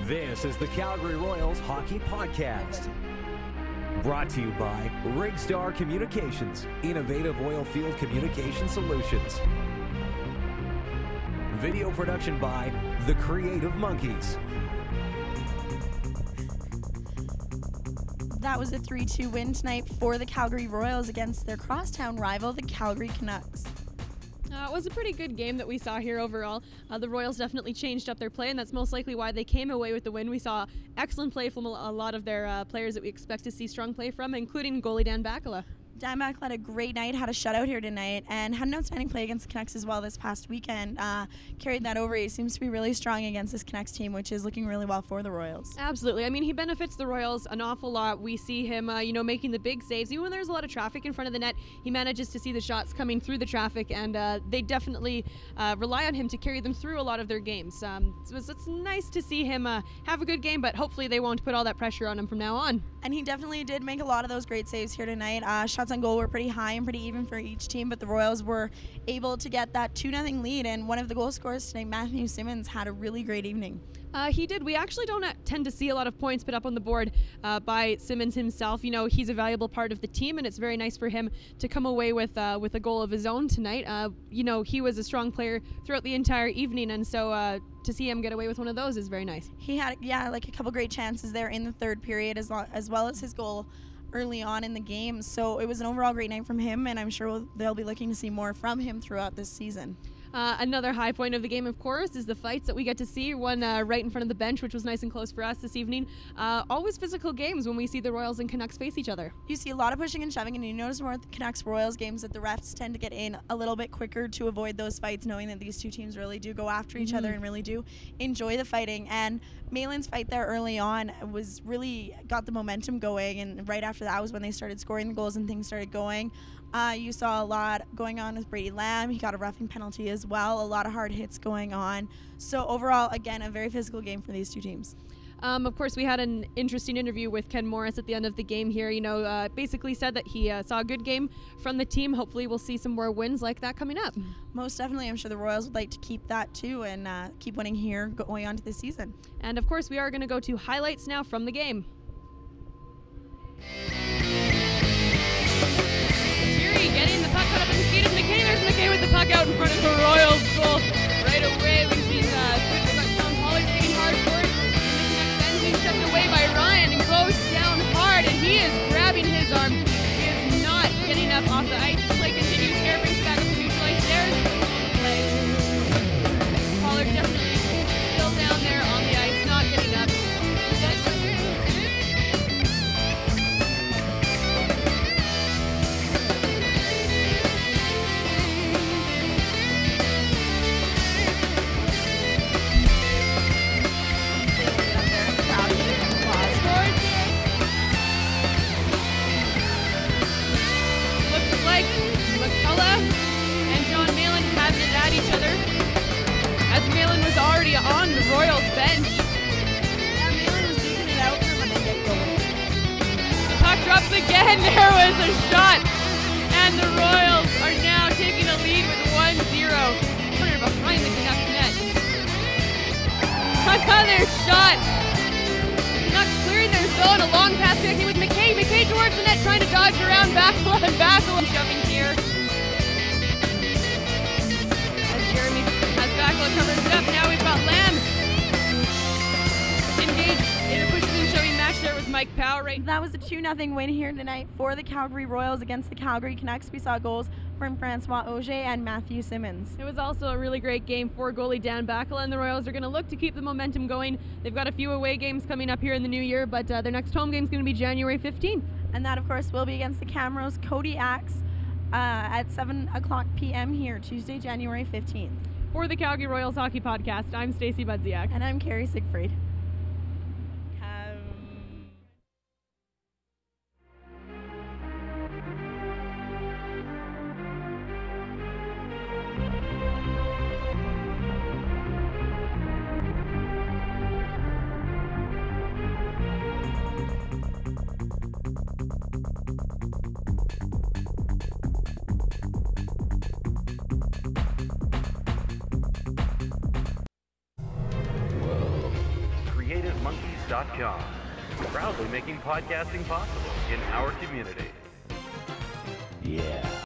This is the Calgary Royals Hockey Podcast. Brought to you by Rigstar Communications, innovative oil field communication solutions. Video production by The Creative Monkeys. That was a 3-2 win tonight for the Calgary Royals against their crosstown rival, the Calgary Canucks. It was a pretty good game that we saw here overall. The Royals definitely changed up their play, and that's most likely why they came away with the win. We saw excellent play from a lot of their players that we expect to see strong play from, including goalie Dan Bakala. Dan Bakala had a great night, had a shutout here tonight, and had an outstanding play against the Canucks as well this past weekend. Carried that over. He seems to be really strong against this Canucks team, which is looking really well for the Royals. Absolutely. I mean, he benefits the Royals an awful lot. We see him, making the big saves. Even when there's a lot of traffic in front of the net, he manages to see the shots coming through the traffic, and they definitely rely on him to carry them through a lot of their games. So it's nice to see him have a good game, but hopefully they won't put all that pressure on him from now on. And he definitely did make a lot of those great saves here tonight. Shots on goal were pretty high and pretty even for each team, but the Royals were able to get that 2-0 lead, and one of the goal scorers tonight, Matthew Simmons, had a really great evening. He did. We actually don't tend to see a lot of points put up on the board by Simmons himself. You know, he's a valuable part of the team, and it's very nice for him to come away with a goal of his own tonight. He was a strong player throughout the entire evening, and so to see him get away with one of those is very nice. He had, a couple great chances there in the third period as well as his goal early on in the game. So it was an overall great night from him, and I'm sure they'll be looking to see more from him throughout this season. Another high point of the game, of course, is the fights that we get to see. One right in front of the bench, which was nice and close for us this evening. Always physical games when we see the Royals and Canucks face each other. You see a lot of pushing and shoving, and you notice more at the Canucks-Royals games that the refs tend to get in a little bit quicker to avoid those fights, knowing that these two teams really do go after each other and really do enjoy the fighting. And Malin's fight there early on was really got the momentum going, and right after that was when they started scoring the goals and things started going. You saw a lot going on with Brady Lamb. He got a roughing penalty as well. A lot of hard hits going on. So overall, again, a very physical game for these two teams. Of course, we had an interesting interview with Ken Morris at the end of the game here. Basically said that he saw a good game from the team. Hopefully we'll see some more wins like that coming up. Most definitely. I'm sure the Royals would like to keep that too and keep winning here going on to this season. And of course, we are going to go to highlights now from the game. Getting the puck cut up in the skate is McKay. There's McKay with the puck out in front of the Royals goal. Right away, we see Sean Pollard skating hard for it. Then being shoved away by Ryan and goes down hard, and he is grabbing his arm. He is not getting up off the ice. Play continues here, brings back up the neutral ice stairs. Pollard definitely still down there on the ice, not getting up. On the Royals bench. Yeah, Malin was digging it out from when they get going. The puck drops again. There was a shot. And the Royals are now taking a lead with 1-0. Corner behind the Canucks net. Another shot. Canucks clearing their zone. A long pass connecting with McKay. McKay towards the net trying to dodge around Bakala and Bakala shoving here. Bakala covers it up. Now we've got Lamb engaged in a push and shoving match there with Mike Powell. That was a 2-0 win here tonight for the Calgary Royals against the Calgary Canucks. We saw goals from Francois Auger and Matthew Simmons. It was also a really great game for goalie Dan Bakala, and the Royals are going to look to keep the momentum going. They've got a few away games coming up here in the new year, but their next home game is going to be January 15th. And that, of course, will be against the Camrose Kodiaks at 7 o'clock p.m. here, Tuesday, January 15th. For the Calgary Royals Hockey Podcast, I'm Stacey Budziak. And I'm Kari Siegfried. Podcast.com. Proudly making podcasting possible in our community.